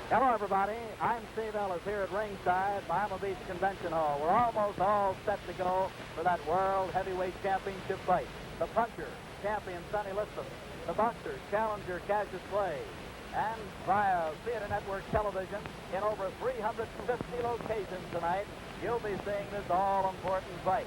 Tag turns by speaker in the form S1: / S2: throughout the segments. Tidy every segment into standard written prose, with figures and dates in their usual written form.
S1: Hello, everybody. I'm Steve Ellis here at ringside, Miami Beach Convention Hall. We're almost all set to go for that World Heavyweight Championship fight. The puncher, champion Sonny Liston. The boxer, challenger Cassius. And via Theater Network television in over 350 locations tonight, you'll be seeing this all-important fight.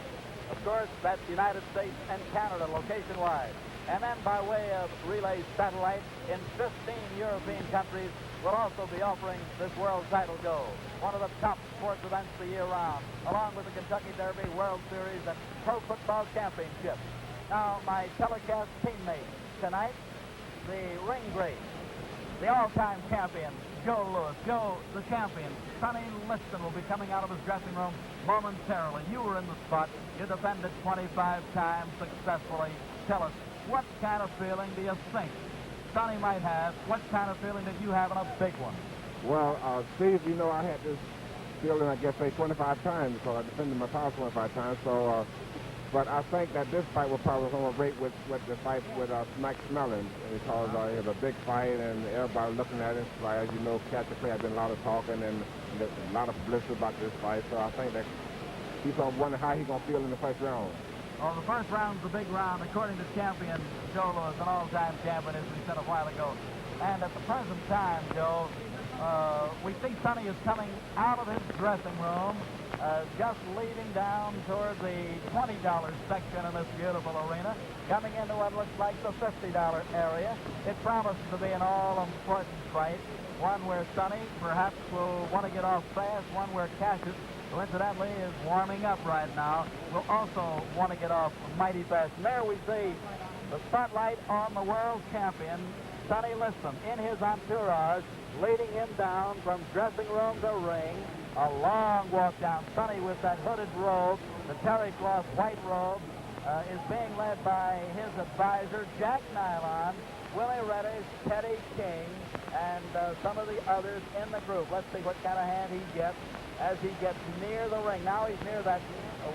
S1: Of course, that's United States and Canada location-wise. And then by way of relay satellite in 15 European countries, we'll also be offering this world title goal, one of the top sports events the year round, along with the Kentucky Derby, World Series, and Pro Football Championship. Now, my telecast teammates tonight, the ring great, the all-time champion, Joe Louis. Joe, the champion, Sonny Liston, will be coming out of his dressing room momentarily. You were in the spot. You defended 25 times successfully. Tell us, what kind of feeling do you think Sonny might have? What kind of feeling did you have in a big one?
S2: Well, Steve, you know I had this feeling, I guess, 25 times because I defended my power 25 times. So, but I think that this fight will probably overrate with the fight with Max Mellon because it was a big fight and everybody looking at it. Like, as you know, Cassius had been a lot of talking and a lot of publicity about this fight. So I think that he's going to wonder how he's going to feel in the first round.
S1: Well, the first round's the big round, according to champion Joe Louis, an all-time champion, as we said a while ago. And at the present time, Joe, we think Sonny is coming out of his dressing room, just leading down toward the $20 section in this beautiful arena, coming into what looks like the $50 area. It promises to be an all-important fight, one where Sonny perhaps will want to get off fast, one where Cassius, who incidentally is warming up right now, will also want to get off mighty fast. And there we see the spotlight on the world champion, Sonny Liston, in his entourage, leading him down from dressing room to ring. A long walk down. Sonny with that hooded robe, the terry cloth white robe, is being led by his advisor, Jack Nylon, Willie Reddish, Teddy King, and some of the others in the group. Let's see what kind of hand he gets as he gets near the ring. Now he's near that,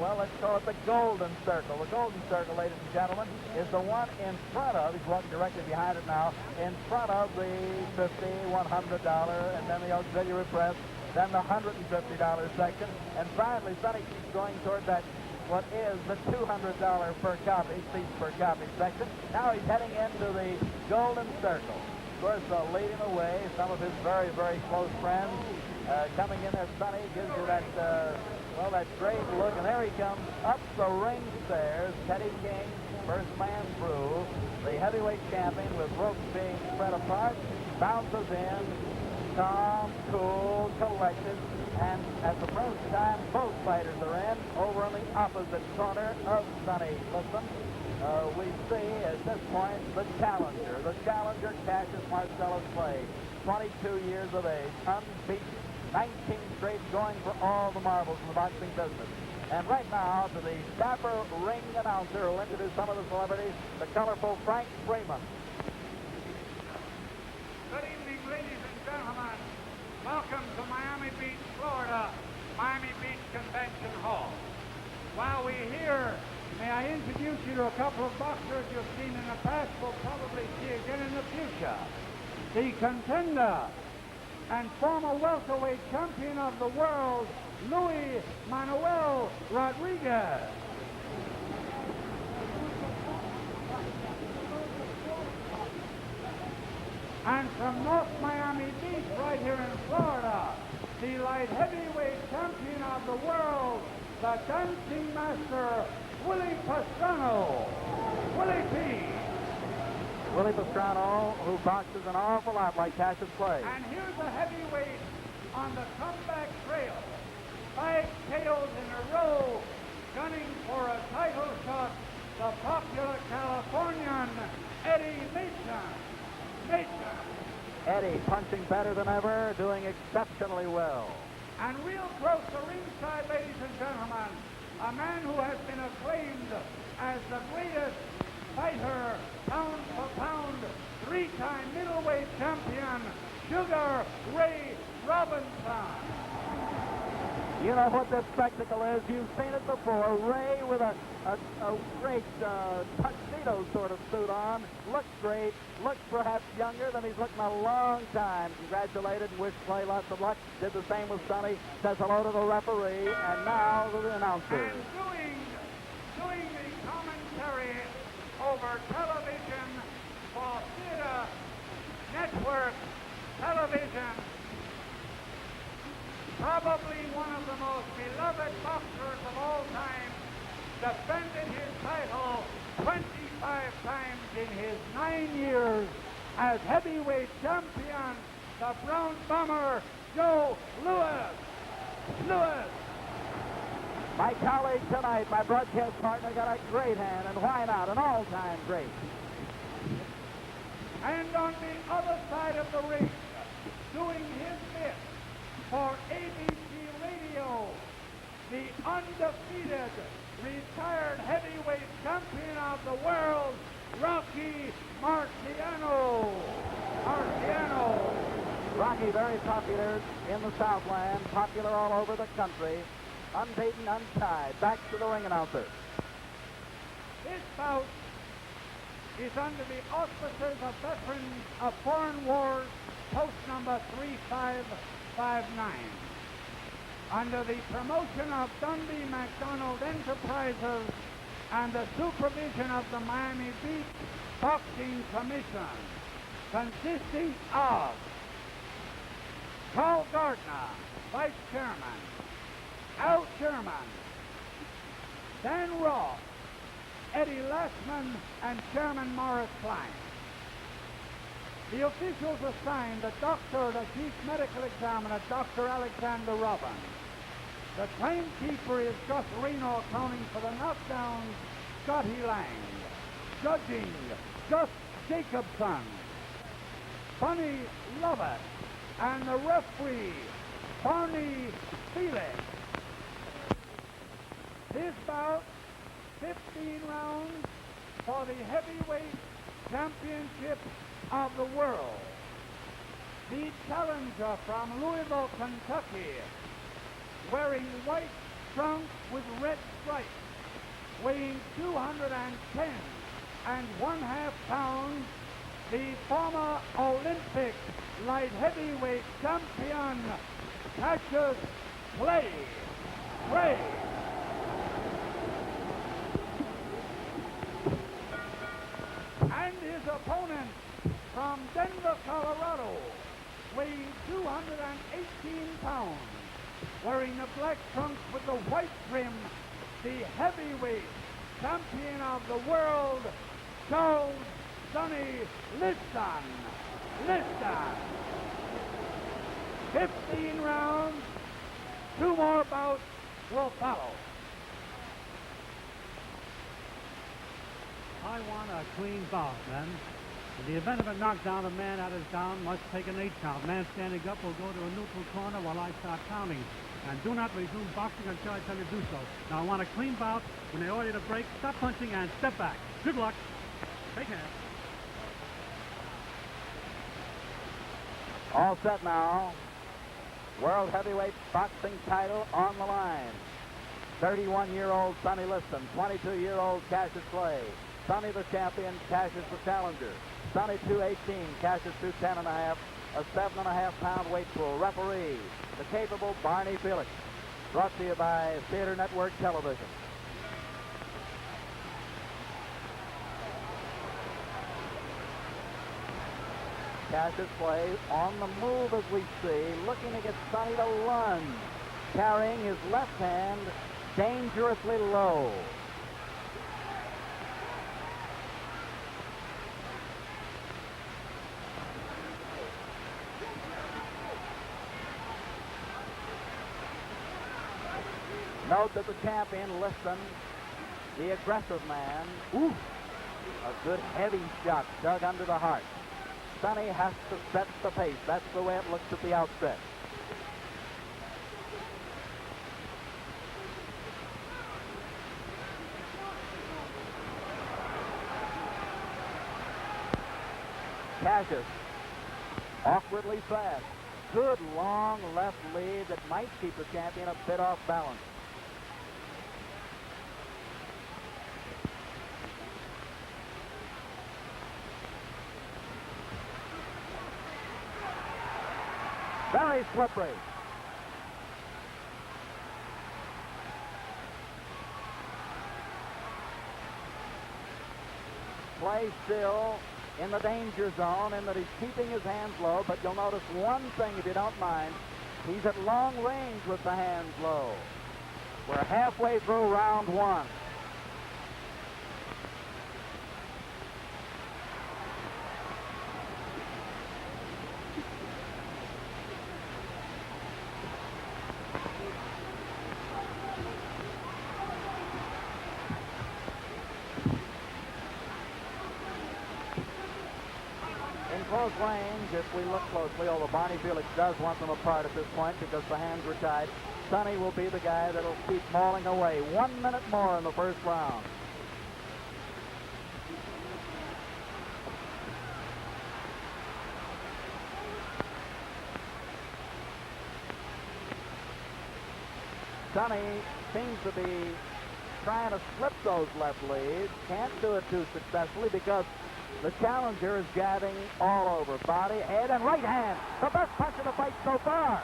S1: well, let's call it the golden circle. The golden circle, ladies and gentlemen, is the one in front of, he's walking directly behind it now, in front of the $50, $100, and then the auxiliary press, then the $150 section, and finally Sonny keeps going toward that, what is the $200 per copy, seats per copy section. Now he's heading into the golden circle. Of course, leading away, some of his very, very close friends coming in there. Sonny gives you that, well, that great look, and there he comes up the ring stairs. Teddy King, first man through, the heavyweight champion with ropes being spread apart, bounces in, calm, cool, collected, and at the present time, both fighters are in. Over on the opposite corner of Sonny Liston, we see at this point the challenger Cassius Marcellus Clay, 22 years of age, unbeaten, 19 straight, going for all the marbles in the boxing business. And right now, to the dapper ring announcer who will introduce some of the celebrities, the colorful Frank Freeman.
S3: Good evening, ladies and gentlemen. Welcome to Miami Beach, Florida, Miami Beach Convention Hall. While we're here, may I introduce you to a couple of boxers you've seen in the past, will probably see again in the future. The contender and former welterweight champion of the world, Luis Manuel Rodriguez. And from North Miami Beach, right here in Florida, the light heavyweight champion of the world, the dancing master, Willie Pastrano. Willie P.
S1: Willie Pastrano, who boxes an awful lot like Cassius Clay.
S3: And here's a heavyweight on the comeback trail. 5 KOs in a row, gunning for a title shot, the popular Californian, Eddie Mason.
S1: Eddie punching better than ever, doing exceptionally well.
S3: And real close to ringside, ladies and gentlemen, a man who has been acclaimed as the greatest fighter, pound for pound, 3-time middleweight champion, Sugar Ray Robinson.
S1: You know what this spectacle is. You've seen it before. Ray with a great tuxedo sort of suit on. Looks great. Looks perhaps younger than he's looked in a long time. Congratulated and wished Clay lots of luck. Did the same with Sonny. Says hello to the referee. And now to the announcer.
S3: And doing the commentary over television for Theater Network Television, probably one of the most beloved boxers of all time, defended his title 25 times in his 9 years as heavyweight champion, the Brown Bomber, Joe Louis. Louis.
S1: My colleague tonight, my broadcast partner, got a great hand, and why not? An all-time great.
S3: And on the other side of the ring, doing his bit for ABC Radio, the undefeated retired heavyweight champion of the world, Rocky Marciano.
S1: Rocky, very popular in the Southland, popular all over the country. Unbeaten, untied. Back to the ring announcer.
S3: This bout is under the auspices of Veterans of Foreign Wars, post number 3559. Under the promotion of Dundee McDonald Enterprises and the supervision of the Miami Beach Boxing Commission, consisting of Carl Gardner, Vice Chairman, Al Sherman, Dan Ross, Eddie Lassman, and Chairman Morris Klein. The officials assigned the doctor, the chief medical examiner, Dr. Alexander Robbins. The timekeeper is Gus Reno, accounting for the knockdowns, Scotty Lang. Judging, Gus Jacobson, Sonny Lovett, and the referee, Barney Felix. This bout, 15 rounds for the heavyweight championship of the world. The challenger from Louisville, Kentucky, wearing white trunks with red stripes, weighing 210 and 1/2 pounds, the former Olympic light heavyweight champion, Cassius Clay. And his opponent from Denver, Colorado, weighing 218 pounds, wearing the black trunks with the white trim, the heavyweight champion of the world, Charles Sonny Liston. 15 rounds, 2 more bouts will follow.
S4: I want a clean bout, men. In the event of a knockdown, a man that is down must take an 8 count. Man standing up will go to a neutral corner while I start counting. And do not resume boxing until I tell you to do so. Now, I want a clean bout. When they order you to break, stop punching and step back. Good luck. Take care.
S1: All set now. World heavyweight boxing title on the line. 31-year-old Sonny Liston, 22-year-old Cassius Clay. Sonny the champion, Cassius the challenger. Sonny 218, Cassius 210.5, a 7.5 pound weight pool. Referee, the capable Barney Felix. Brought to you by Theater Network Television. Cassius Clay on the move as we see, looking to get Sonny to lunge, carrying his left hand dangerously low. Note that the champion, Liston, the aggressive man, a good heavy shot dug under the heart. Sonny has to set the pace. That's the way it looks at the outset. Cassius, awkwardly fast, good, long left lead that might keep the champion a bit off balance. Very slippery. Play still in the danger zone in that he's keeping his hands low, but you'll notice one thing if you don't mind. He's at long range with the hands low. We're halfway through round one. Close range, if we look closely, although Barney Felix does want them apart at this point because the hands were tied, Sonny will be the guy that'll keep mauling away. 1 minute more in the first round. Sonny seems to be trying to slip those left leads. Can't do it too successfully because the challenger is jabbing all over. Body, head, and right hand. The best punch of the fight so far.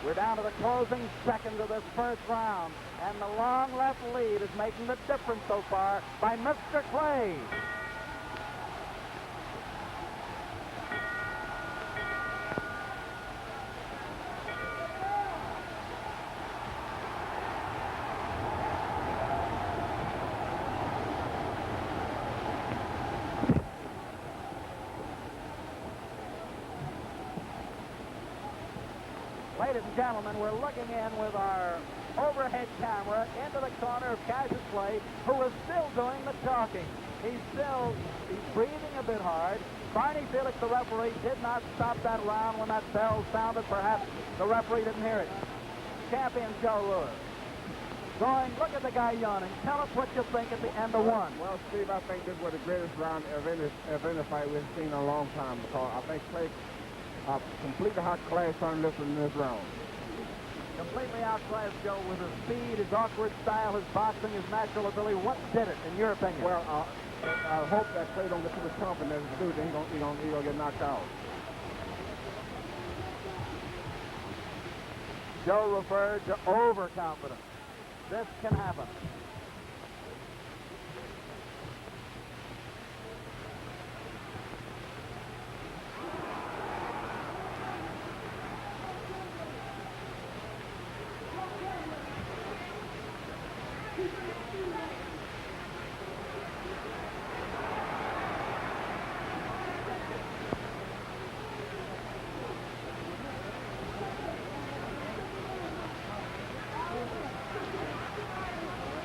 S1: We're down to the closing seconds of this first round, and the long left lead is making the difference so far by Mr. Clay. Ladies and gentlemen, we're looking in with our overhead camera into the corner of Cassius Clay, who is still doing the talking. He's breathing a bit hard. Barney Felix, the referee, did not stop that round when that bell sounded. Perhaps the referee didn't hear it. Champion Joe Lewis. Going, look at the guy yawning. Tell us what you think at the end of one.
S2: Well, Steve, I think this was the greatest round of any fight we've seen in a long time, because I think Clay completely outclassed on Liston in this round.
S1: Completely outclassed Joe with his speed, his awkward style, his boxing, his natural ability. What did it, in your opinion?
S2: Well, I hope that Clay don't get too much confidence to do, then he's gonna get knocked out.
S1: Joe referred to overconfidence. This can happen.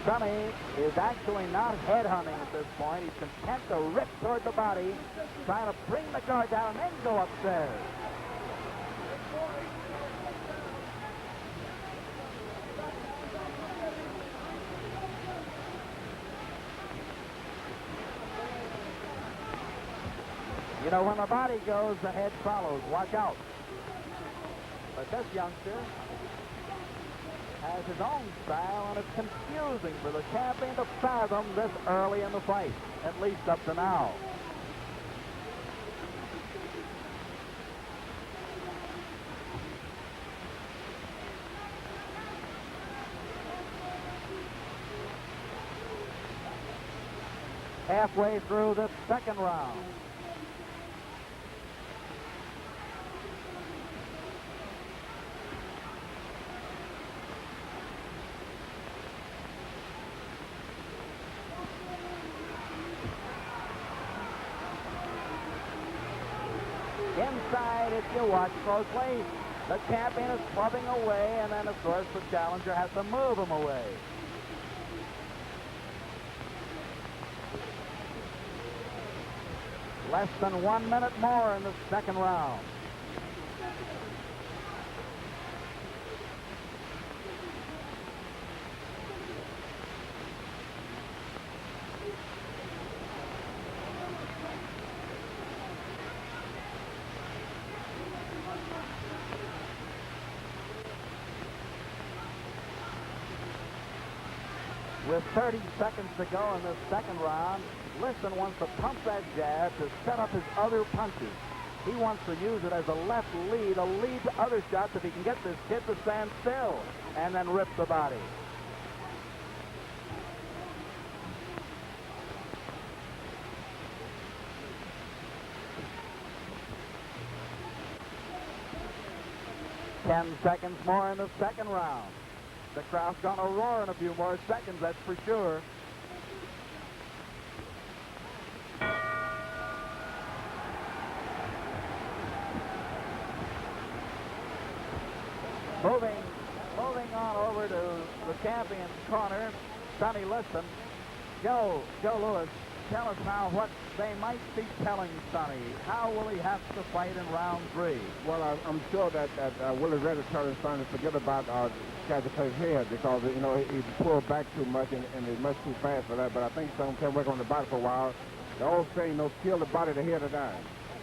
S1: Sonny is actually not headhunting at this point. He's content to rip toward the body, trying to bring the guard down and then go upstairs. You know, when the body goes, the head follows. Watch out. But this youngster has his own style, and it's confusing for the champion to fathom this early in the fight, at least up to now. Halfway through the second round. Inside, if you watch closely, The champion is clubbing away, and then, of course, the challenger has to move him away. Less than 1 minute more in the second round. With 30 seconds to go in this second round, Liston wants to pump that jab to set up his other punches. He wants to use it as a left lead, a lead to other shots if he can get this kid to stand still and then rip the body. Ten seconds more in the second round. The crowd's going to roar in a few more seconds, that's for sure. Moving on over to the champion's corner, Sonny Liston. Joe Louis, tell us now what they might be telling Sonny. How will he have to fight in round 3?
S2: Well, I'm sure that Willie Red is telling Sonny to forget about Cassius' head because, you know, he pulled back too much and he's much too fast for that. But I think Sonny can work on the body for a while. The old saying, you know, kill the body, the head to die.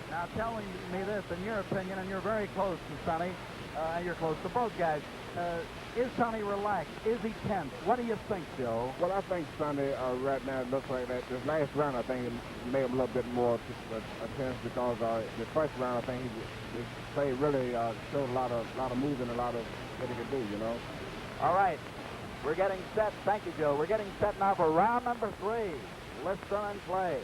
S1: Now tell me this, in your opinion, and you're very close to Sonny, and you're close to both guys. Is Sonny relaxed? Is he tense? What do you think, Joe?
S2: Well, I think Sonny right now looks like that. This last round, I think, it made him a little bit more tense because the first round, I think his play really showed a lot of moves and a lot of what he could do, you know.
S1: All right. We're getting set. Thank you, Joe. We're getting set now for round number 3. Liston and play.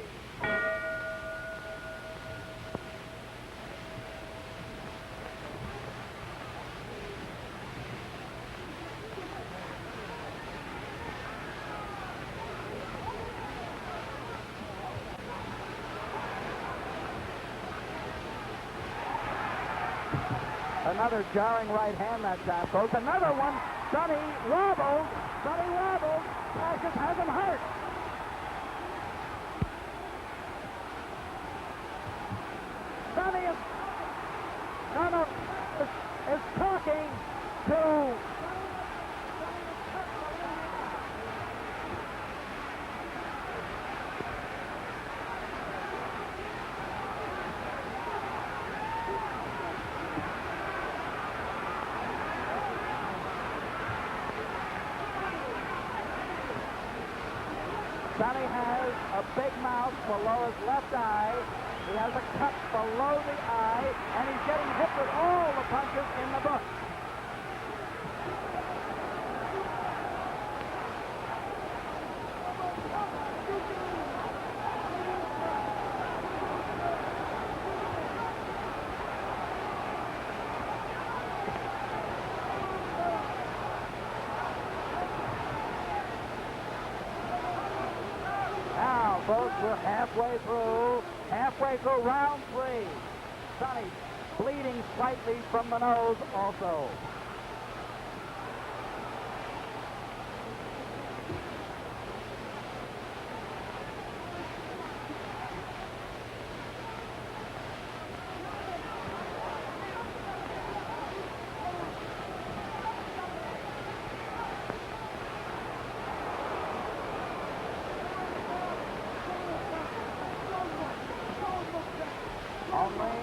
S1: Another jarring right hand that time, folks. Another one. Sonny wobbles. Cassius has him hurt. Sonny is talking to Sonny has a big mouth below his left eye. He has a cut below the eye, and he's getting hit with all the punches in the book. Folks, we're halfway through round 3. Sonny bleeding slightly from the nose also. Only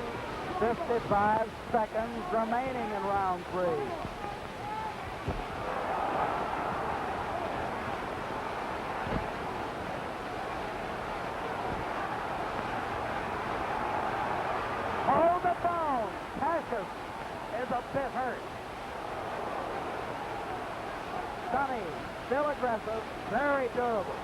S1: 55 seconds remaining in round 3. Hold the phone. Cassius is a bit hurt. Sonny, still aggressive, very durable.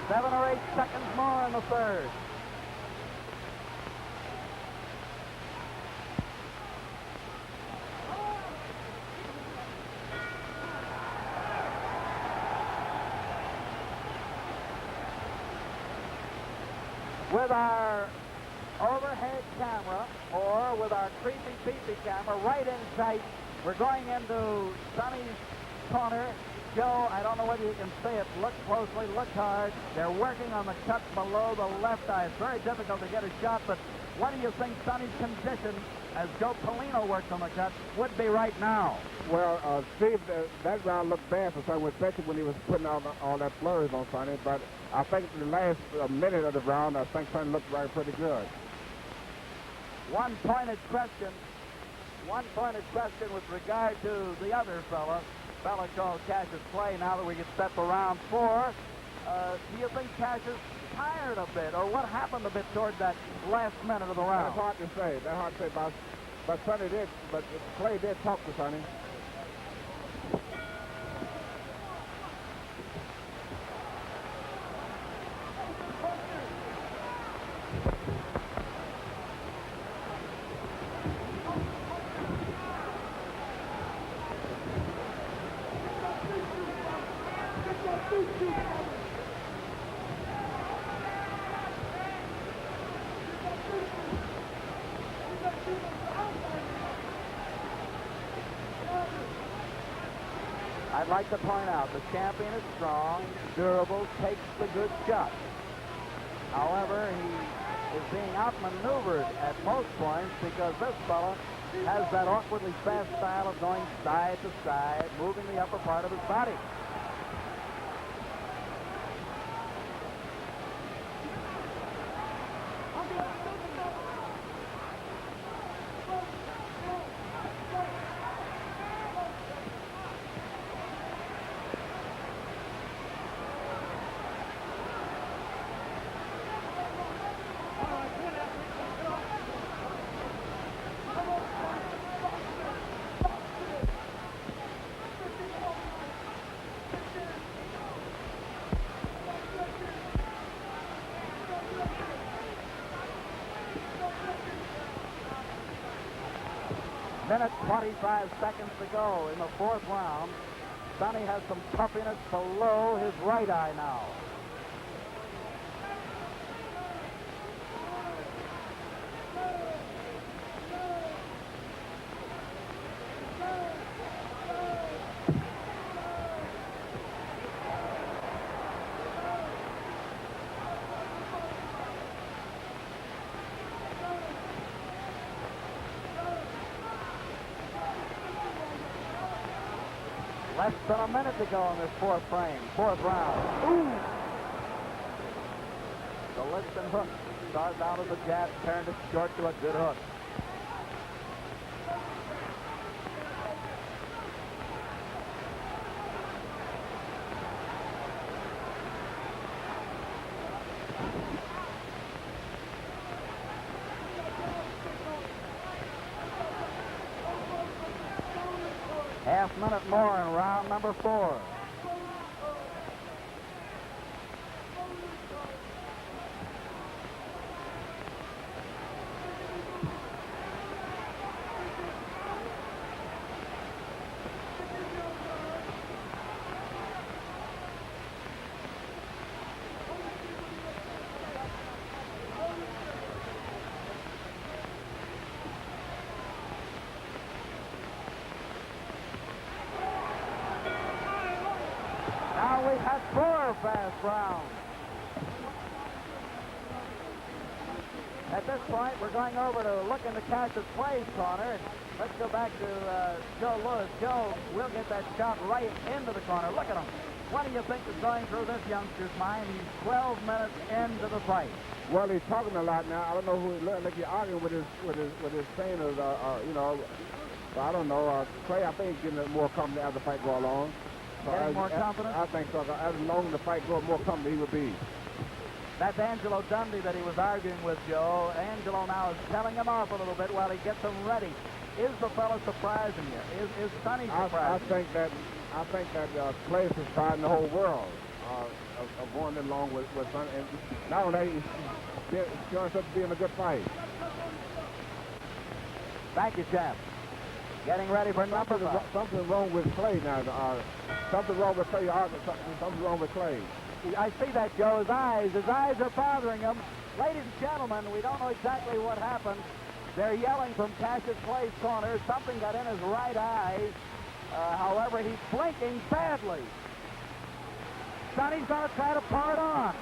S1: 7 or 8 seconds more in the third. With our overhead camera or with our creepy peepee camera right in sight, we're going into Sonny's corner. Joe, I don't know whether you can see it. Look closely, look hard. They're working on the cut below the left eye. It's very difficult to get a shot, but what do you think Sonny's condition, as Joe Polino works on the cut, would be right now?
S2: Well, Steve, that round looked bad for Sonny, especially when he was putting all that flurries on Sonny. But I think the last minute of the round, I think Sonny looked pretty good.
S1: One pointed question with regard to the other fella called Cassius Clay. Now that we get set for round 4, do you think Cassius tired a bit, or what happened a bit toward that last minute of the round?
S2: That's hard to say. But Sonny did. But Clay did talk to Sonny.
S1: I'd like to point out the champion is strong, durable, takes the good shot. However, he is being outmaneuvered at most points because this fellow has that awkwardly fast style of going side to side, moving the upper part of his body. Minute 25 seconds to go in the 4th round. Sonny has some puffiness below his right eye now. Less than a minute to go in this 4th round. Ooh! The Liston hook started out as a jab, turned it short to a good hook. Half minute more in round number 4. Now we've had 4 fast rounds. At this point, we're going over to look into Cassius Clay's corner. Let's go back to Joe Lewis. Joe, we'll get that shot right into the corner. Look at him. What do you think is going through this youngster's mind? He's 12 minutes into the fight.
S2: Well, he's talking a lot now. I don't know who he looked like he's arguing with his trainers. So I don't know. Clay, I think he's getting more confident as the fight go along. So
S1: Getting more confident?
S2: I think so. As long as the fight goes, more confident he would be.
S1: That's Angelo Dundee that he was arguing with, Joe. Angelo now is telling him off a little bit while he gets him ready. Is the fellow surprising you? Is Sonny surprising
S2: I think that Clay is surprising the whole world. of going along with Sonny. And not only he's showing himself to be in a good fight.
S1: Thank you, champ. Getting ready for number 5.
S2: Something wrong with Clay now. Something wrong with Clay. Something wrong with Clay.
S1: I see that, Joe. His eyes are bothering him. Ladies and gentlemen, we don't know exactly what happened. They're yelling from Cassius Clay's corner. Something got in his right eye. However, he's blinking badly. Sonny's going to try to pull it on.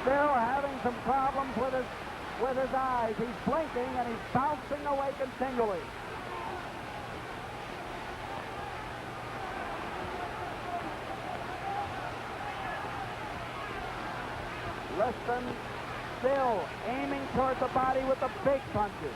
S1: Still having some problems with his eyes. He's blinking and he's bouncing away continually. Liston still aiming toward the body with the big punches.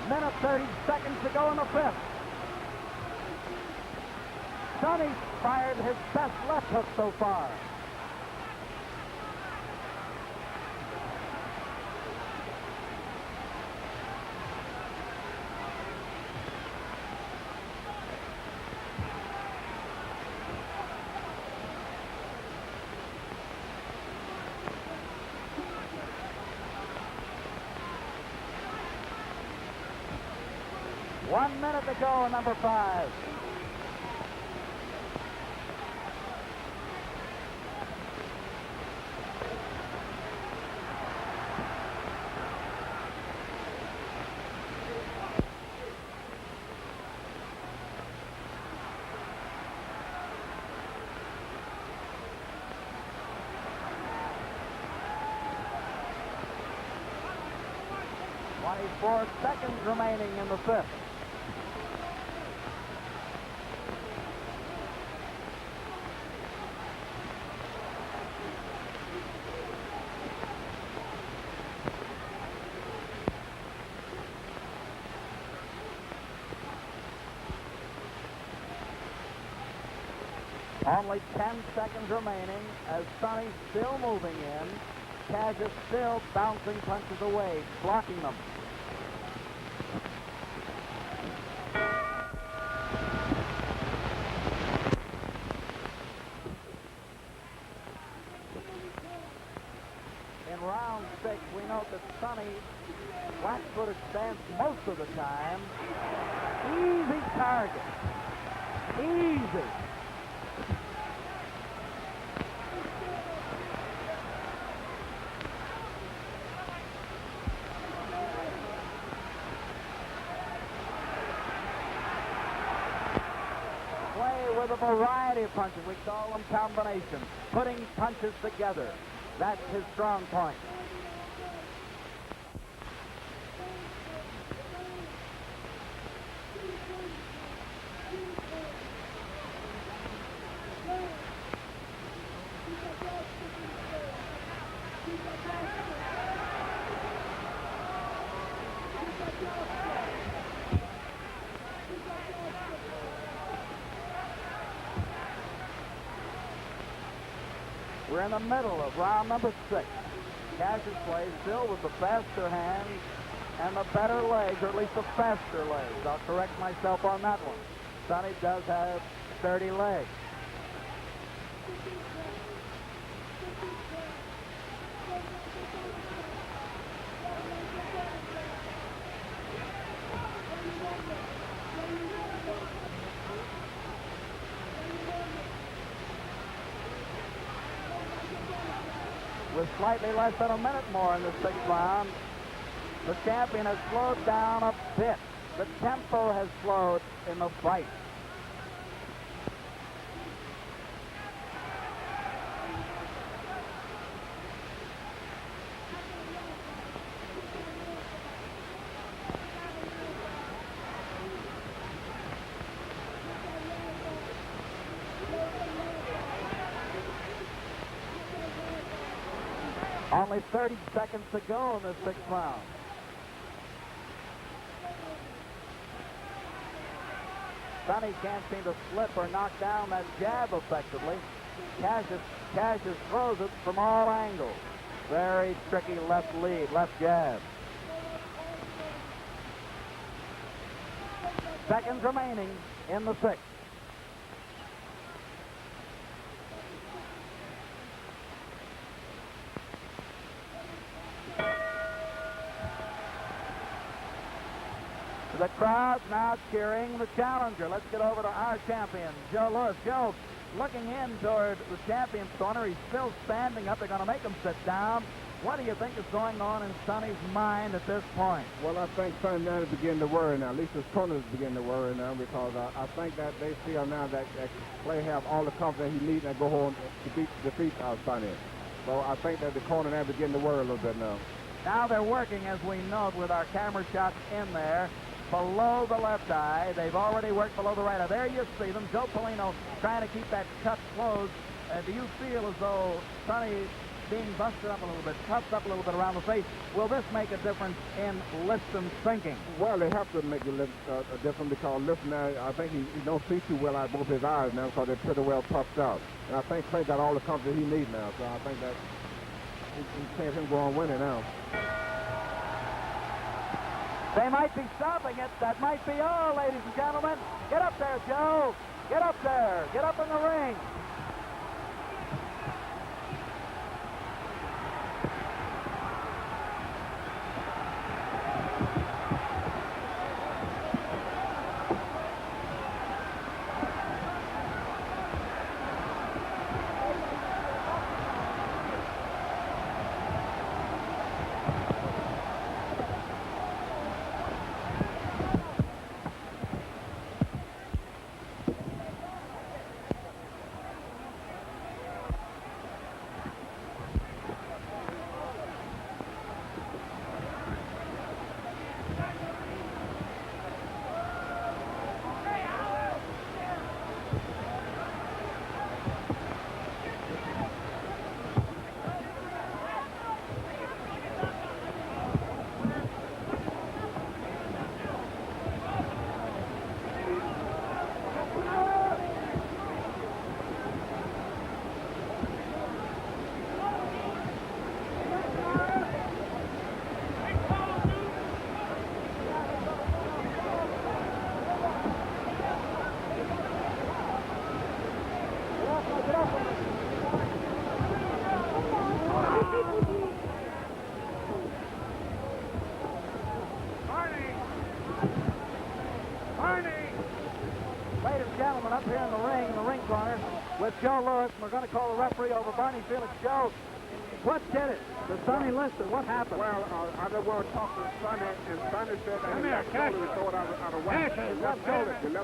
S1: Minute 30 seconds to go in the 5th. Sonny fired his best left hook so far. One minute to go, number 5. Four seconds remaining in the 5th. Only 10 seconds remaining as Sonny's still moving in. Cassius still bouncing punches away, blocking them. In round 6, we note that Sonny flat-footed stance most of the time. Easy target. Easy. With a variety of punches. We call them combinations. Putting punches together. That's his strong point. We're in the middle of round number 6. Cassius plays still with the faster hands and the better legs, or at least the faster legs. I'll correct myself on that one. Sonny does have sturdy legs. With slightly less than a minute more in the 6th round, the champion has slowed down a bit. The tempo has slowed in the fight. Only 30 seconds to go in this sixth round. Sonny can't seem to slip or knock down that jab effectively. Cassius throws it from all angles. Very tricky left lead, left jab. Seconds remaining in the sixth. The crowd's now cheering the challenger. Let's get over to our champion, Joe Louis. Joe, looking in toward the champion's corner. He's still standing up. They're going to make him sit down. What do you think is going on in Sonny's mind at this point?
S2: Well, I think Sonny now is beginning to worry now. At least his corner is beginning to worry now, because I think that they feel now that Clay have all the confidence he needs and go home to defeat Sonny. So I think that the corner now beginning to worry a little bit now.
S1: Now they're working, as we note, with our camera shots in there, below the left eye. They've already worked below the right eye. There you see them. Joe Polino trying to keep that cut closed. Do you feel as though Sonny being busted up a little bit, cuffed up a little bit around the face, will this make a difference in Liston's thinking?
S2: Well, they have to make a difference, because Liston now, I think he don't see too well out of both his eyes now, because they're pretty well puffed out. And I think Clay got all the confidence he needs now, so I think that he can't him go on winning now.
S1: They might be stopping it. That might be all, ladies and gentlemen. Get up there, Joe. Get up there. Get up in the ring. With Joe Louis, we're going to call the referee over. Barney Felix. Joe, what did it? The Sonny Liston, what happened?
S2: Well, I just want to talk to Sonny, and Sonny said that he left shoulder throw it out of whack.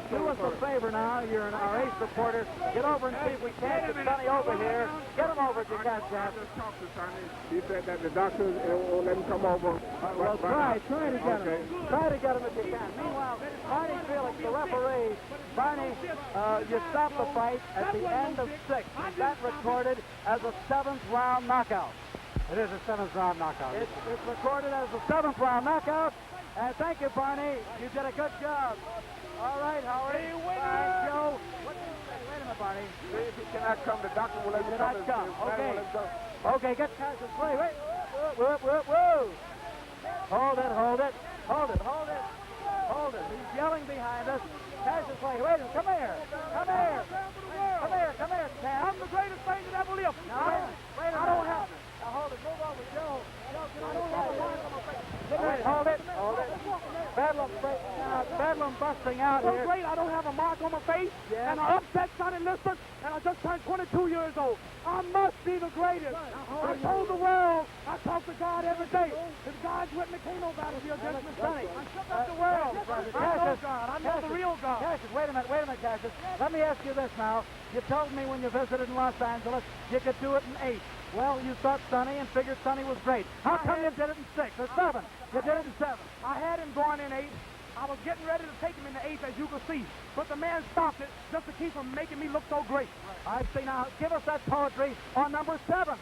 S1: Do us a favor now. You're our ace reporter. Get over and see if we can't get Sonny over here. Get him over if you got that.
S2: I just talked to Sonny. He said that the doctor won't let him come over.
S1: Well, try to get him. Try to get him if you can. Meanwhile, Barney Felix, the referee. Barney, you stopped the fight at the end of 6. Is that recorded as a 7th round knockout?
S4: It is a 7th round knockout.
S1: It's recorded as a 7th round knockout. And thank you, Barney. You did a good job. All right, Howard.
S3: Hey, winner!
S1: Joe. What did you say? Wait a minute, Barney.
S2: If he cannot come, the doctor will let him come.
S1: Okay. Okay, get Cassius. Wait. Whoa. Hold it. He's yelling behind us. Cassius, wait a minute. Come here. Cam.
S3: I'm the greatest thing that ever lived.
S1: Now, wait a minute. I don't have it. Now, hold it. Move over, Joe. Hold it. Bedlam busting out
S3: So
S1: here.
S3: great, I don't have a mark on my face,
S1: Yeah.
S3: and I upset Sonny Liston, and I just turned 22 years old. I must be the greatest. I told the world, I talk to God every day. If God's with me, can't nobody be against me, Sonny. I shook up the world. I know God. I know the real God.
S1: Cassius, wait a minute, Cassius. Let me ask you this now. You told me when you visited in Los Angeles you could do it in 8. Well, you thought Sonny and figured Sonny was great. How come you did it in 6 or 7? You did it in 7.
S3: I had him going in 8. I was getting ready to take him in the 8th, as you can see. But the man stopped it just to keep from making me look so great.
S1: I see. Now, give us that poetry on number 7.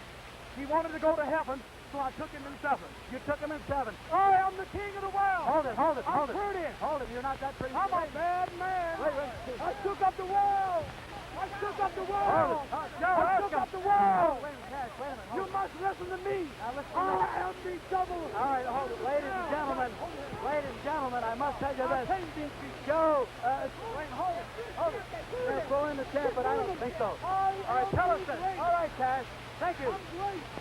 S3: He wanted to go to heaven,
S1: So I took him in 7. You took him in 7.
S3: I am the king of the world.
S1: Hold it.
S3: I'm
S1: Pretty. Hold it. You're not that pretty.
S3: I'm a bad man.
S1: Wait.
S3: I shook up the world. I shook up the world.
S1: Joe,
S3: I shook up the world.
S1: Wait a minute, Cash, wait a minute.
S3: You must listen to me.
S1: Now listen to me.
S3: I am the devil.
S1: All right, hold it. Ladies and gentlemen, I must tell you this. Joe, wait, hold it. They're throwing the chair, but I don't think so. All right, tell us this. All right, Cash. Thank you.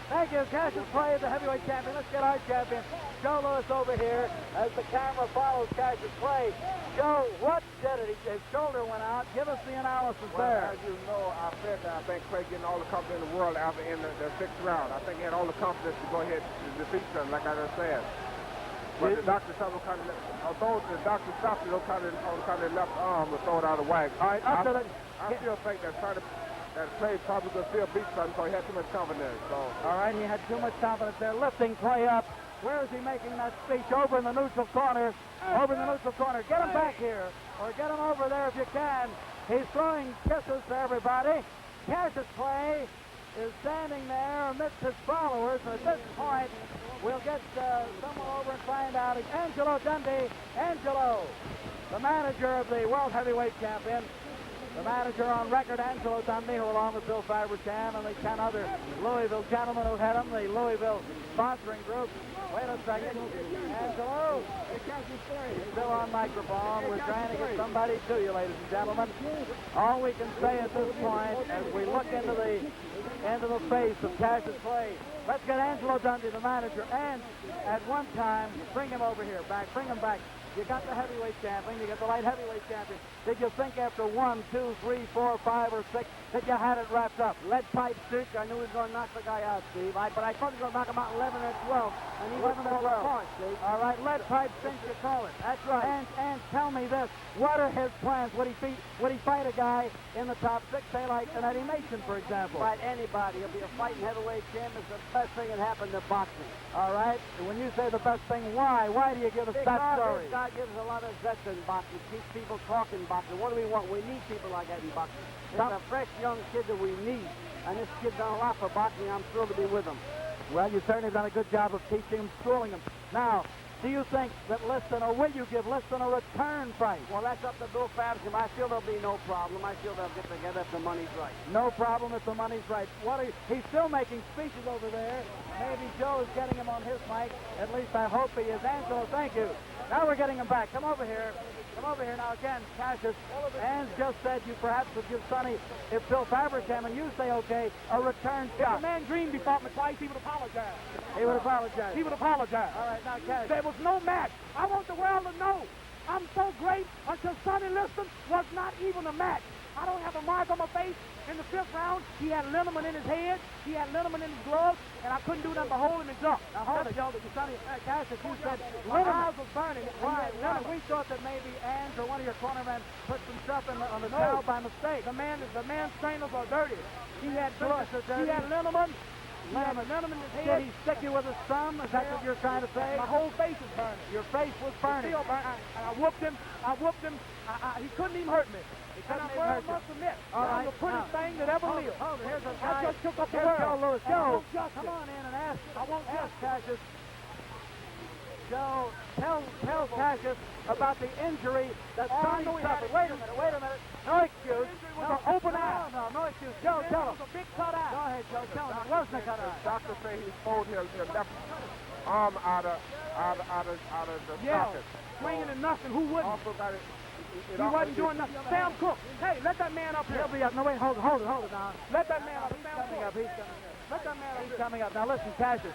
S1: Thank you. Cassius Clay, the heavyweight champion. Let's get our champion, Joe Louis, over here as the camera follows Cassius Clay. Joe, what did it? His shoulder went out. Give us the analysis there.
S2: As you know, I said that I think Clay getting all the confidence in the world after in the 6th round. I think he had all the confidence to go ahead and defeat him, like I just said. But the doctor stopped kind of, although the doctor stopped it on kind of left arm was thrown out of whack.
S1: All right, up to the...
S2: I still think that Clay probably could still beat something because he had too much confidence. So.
S1: All right, he had too much confidence there. Lifting Clay up. Where is he making that speech? Over in the neutral corner. Get him back here, or get him over there if you can. He's throwing kisses to everybody. Cassius Clay is standing there amidst his followers. And at this point, we'll get someone over and find out. Angelo Dundee. Angelo, the manager of the World Heavyweight Champion. The manager on record, Angelo Dundee, who along with Bill Fabersham and the 10 other Louisville gentlemen who head them, the Louisville sponsoring group. Wait a second. Angelo, he's still on microphone. We're trying to get somebody to you, ladies and gentlemen. All we can say at this point, as we look into the face of Cassius Clay, let's get Angelo Dundee, the manager, and at one time, bring him over here, bring him back. You got the heavyweight champion, you got the light heavyweight champion. Did you think after 1, 2, 3, 4, 5, or 6 that you had it wrapped up?
S5: Lead pipe cinch. I knew he was going to knock the guy out, Steve. But I thought he was going to knock him out 11 or 12. And he
S1: 11 or 12.
S5: Apart, Steve.
S1: All right, lead pipe cinch, you call it.
S5: That's right.
S1: And tell me this. What are his plans? Would he fight a guy in the top 6, say like an Eddie Mason, for example?
S5: Fight anybody. He'll be a fighting heavyweight champion. It's the best thing that happened to boxing.
S1: All right. When you say the best thing, why? Why do you give us that story?
S5: This guy gives a lot of zest in boxing. Keeps people talking boxing. What do we want? We need people like that in boxing. It's a fresh young kid that we need. And this kid's done a lot for boxing. I'm thrilled to be with him.
S1: Well, you certainly have done a good job of teaching him, schooling him. Now, do you think that Liston, or will you give Liston a return fight?
S5: Well, that's up to Bill Fabersham. I feel there'll be no problem. I feel they'll get together if the money's right.
S1: No problem if the money's right. He's still making speeches over there. Maybe Joe is getting him on his mic. At least I hope he is. Angelo, thank you. Now we're getting him back. Come over here. Now again, Cassius, Ann's just said you perhaps would give Sonny, if Bill Fabersham and you say okay, a return shot.
S3: If the man dreamed he fought me twice, he would apologize.
S1: He would apologize.
S3: He would apologize.
S1: All right, now Cassius.
S3: There was no match. I want the world to know I'm so great until Sonny Liston was not even a match. I don't have a mark on my face. In the 5th round, he had liniment in his head, he had liniment in his gloves, and I couldn't do nothing but hold him and jump.
S1: Now hold it, Joe. Sonny, Cassius, you said eyes was burning. Why? We thought that maybe Ann's or one of your cornermen put some stuff on the towel by mistake.
S3: The man's trainers are dirty. He had
S1: Drugs are dirty.
S3: He had liniment. He had liniment in his head.
S1: Did he stick you with his thumb? Is that what you're trying to say?
S3: My whole face is burning.
S1: Your face was burning.
S3: Still burning. I whooped him. He couldn't even hurt me. And I very much admit, I'm the prettiest thing that ever lived.
S1: Hold it. Here's a guy.
S3: I just took up the
S1: Here's Joe
S3: world.
S1: Louis. Joe,
S3: Come
S1: come on in and ask.
S3: I won't
S1: ask Cassius. Joe, tell Cassius about the injury that Sonny suffered. Wait a minute. No excuse.
S3: was an open eye.
S1: No excuse. Joe, tell him.
S3: It was a big cut eye.
S1: Go ahead, Joe. Tell him. It wasn't a cut eye.
S2: The doctor say he pulled his left arm out of the socket.
S3: Swinging and nothing. Who wouldn't?
S2: Also got it.
S3: He wasn't doing nothing. Sam Cook. Hey, let that man up here.
S1: He'll be up. No, wait. Hold it now.
S3: Let that man up.
S1: He's coming up.
S3: Let that man up.
S1: He's coming up. Now listen, Cassius,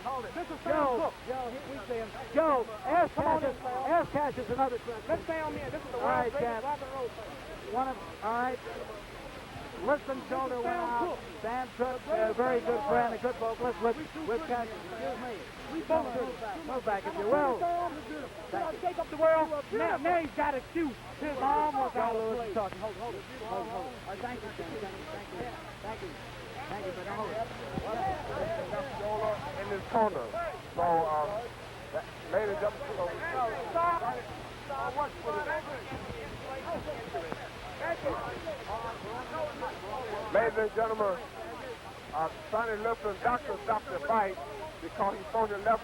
S1: hold it.
S3: This is Sam Cook.
S1: Joe, we see him. Joe, ask Cassius another question.
S3: Let's stay on me. This is the
S1: All right,
S3: world's greatest
S1: Champ.
S3: rock and roll player.
S1: All right. Liston's shoulder went out. Sam Cook, a very good friend, a good vocalist with Cassius. Excuse me.
S3: We both do.
S1: Move back if you will.
S3: Shake up the world. Now he's got a shoot. His arm was out of place.
S1: Talking. Hold it. All right, thank you, Sam. Thank you, but hold it.
S2: Yola in his corner. So, ladies and gentlemen, ladies and gentlemen, Sonny Liston, doctor stopped the fight. because he throws it left.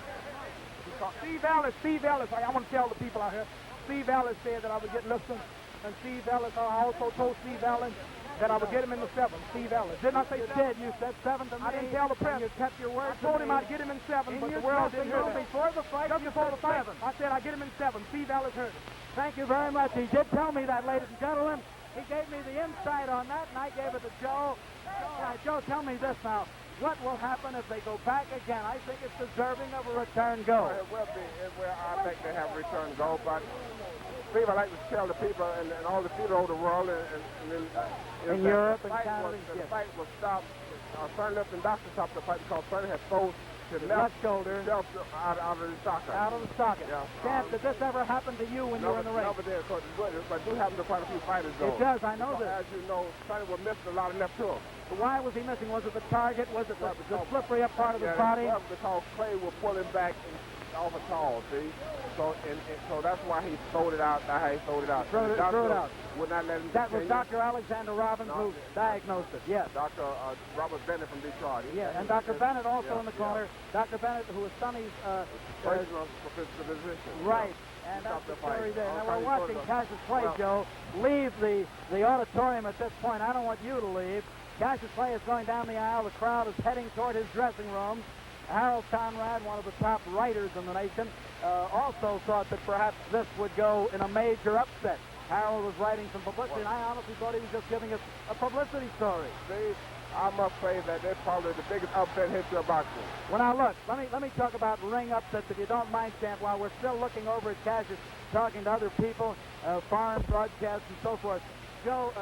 S2: Steve Ellis, I want to tell the people out here, Steve Ellis said that I would get Liston, and Steve Ellis, I also told Steve Ellis that I would get him in the 7th. Steve Ellis. Didn't I say
S1: You
S2: 7th?
S1: did. You said 7 to me.
S2: I didn't tell the press.
S1: You kept your word.
S2: I told him I'd get him in 7, but the world didn't hear that.
S1: Before the fight,
S2: Just
S1: you
S2: before
S1: said
S2: the fight,
S1: 7.
S2: I said I'd get him in 7. Steve Ellis heard it.
S1: Thank you very much. He did tell me that, ladies and gentlemen. He gave me the insight on that, and I gave it to Joe. All right, Joe, tell me this now. What will happen if they go back again? I think it's deserving of a return go.
S2: It will be. I think they have a return go, but Steve, I like to tell the people and all the people over the world
S1: In Europe and Canada,
S2: the
S1: yes.
S2: fight was stopped. Sonny Liston doctor stopped the fight because Sonny had thrown his
S1: Left shoulder
S2: out of the socket.
S1: out of the socket.
S2: Yeah.
S1: Champ, did this ever happen to you when you were in the ring?
S2: Never did, but do happen to quite a few fighters, though.
S1: It does, I know this.
S2: As you know, Sonny was missing a lot of left hooks.
S1: Why was he missing? Was it the target? Was it the slippery up part of his
S2: Yeah,
S1: body?
S2: well, because Clay will pull him back off a tall, see? So that's why he throwed it out. That's how he throwed it out.
S1: Threw it out.
S2: Would not let him
S1: That was
S2: continue.
S1: Dr. Alexander Robbins who diagnosed it, yes.
S2: Dr. Robert Bennett from Detroit.
S1: Yeah, and Dr. Bennett also
S2: Yeah,
S1: in the corner. Dr. Bennett, who was Sonny's...
S2: Personal physician.
S1: right, and that's the story there. Now, we're watching Cassius Clay,
S2: Well-
S1: Joe, leave the auditorium at this point. I don't want you to leave. Cassius Clay is going down the aisle. The crowd is heading toward his dressing room. Harold Conrad, one of the top writers in the nation, also thought that perhaps this would go in a major upset. Harold was writing some publicity, and I honestly thought he was just giving us a publicity story.
S2: See, I must say that they're probably the biggest upset in history of boxing.
S1: Well, now look, let me talk about ring upsets, if you don't mind, Champ, while we're still looking over at Cassius, talking to other people, foreign broadcasts and so forth. Joe,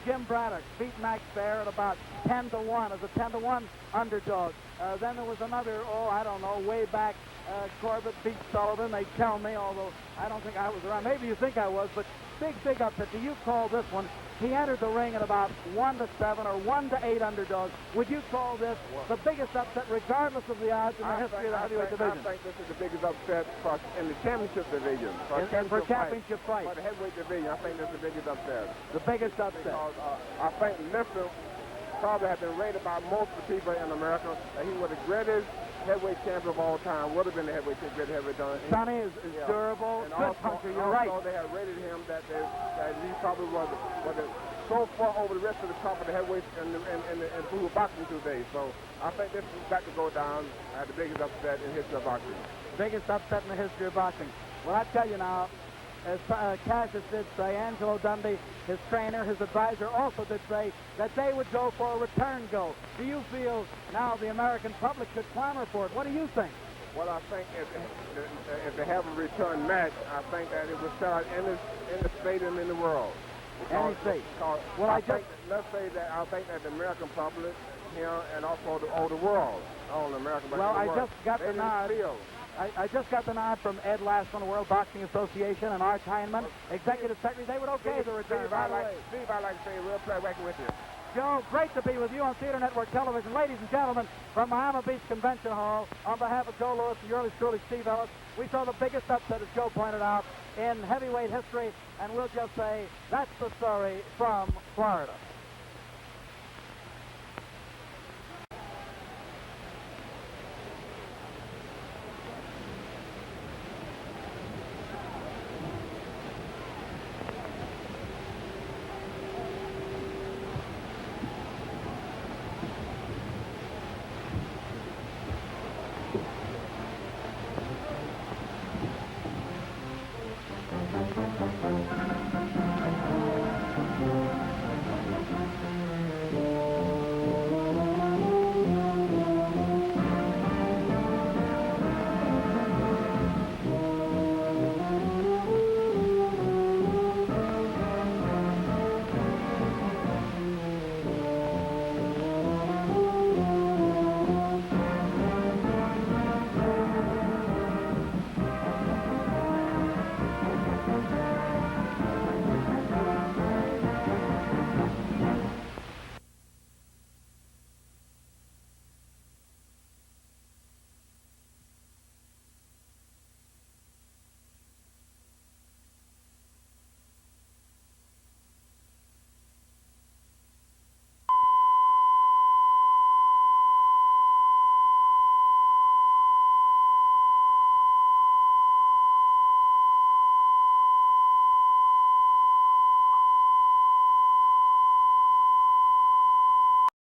S1: Jim Braddock beat Max Baer at about 10-1 as a 10-1 underdog. Then there was another, I don't know, way back, Corbett beat Sullivan, they tell me, although I don't think I was around. Maybe you think I was, but big upset. Do you call this one? He entered the ring at about 1-7 or 1-8 underdog. Would you call this the biggest upset, regardless of the odds in the history of the heavyweight division?
S2: I think this is the biggest upset in the championship division.
S1: For championship fight.
S2: For the heavyweight division, I think this is the biggest upset.
S1: The biggest upset.
S2: Because I think Liston probably has been rated by most of the people in America that he was the greatest heavyweight champion of all time. Would have been the greatest heavyweight champion.
S1: Sonny is durable,
S2: and
S1: good
S2: also,
S1: puncher, you're right.
S2: Also, they have rated him that he probably was so far over the rest of the top of the heavyweights and who were boxing today. So I think this is got to go down at the biggest upset in history of boxing.
S1: Biggest upset in the history of boxing. Well, I tell you now, as Cassius did say, Angelo Dundee, his trainer, his advisor, also did say that they would go for a return go. Do you feel now the American public should clamor for it? What do you think?
S2: Well, I think if they have a return match, I think that it would start in the stadium in the world.
S1: Any state.
S2: Well, let's say that I think that the American public here and also the world, all the American public.
S1: Well, I just got the nod.
S2: Feel.
S1: I just got the nod from Ed Lass from the World Boxing Association and Art Heineman, Executive Secretary. They would okay the return.
S2: Steve, I'd like to say real pleasure working with you.
S1: Joe, great to be with you on Theater Network Television. Ladies and gentlemen, from Miami Beach Convention Hall, on behalf of Joe Louis and yours truly, Steve Ellis, we saw the biggest upset, as Joe pointed out, in heavyweight history, and we'll just say that's the story from Florida.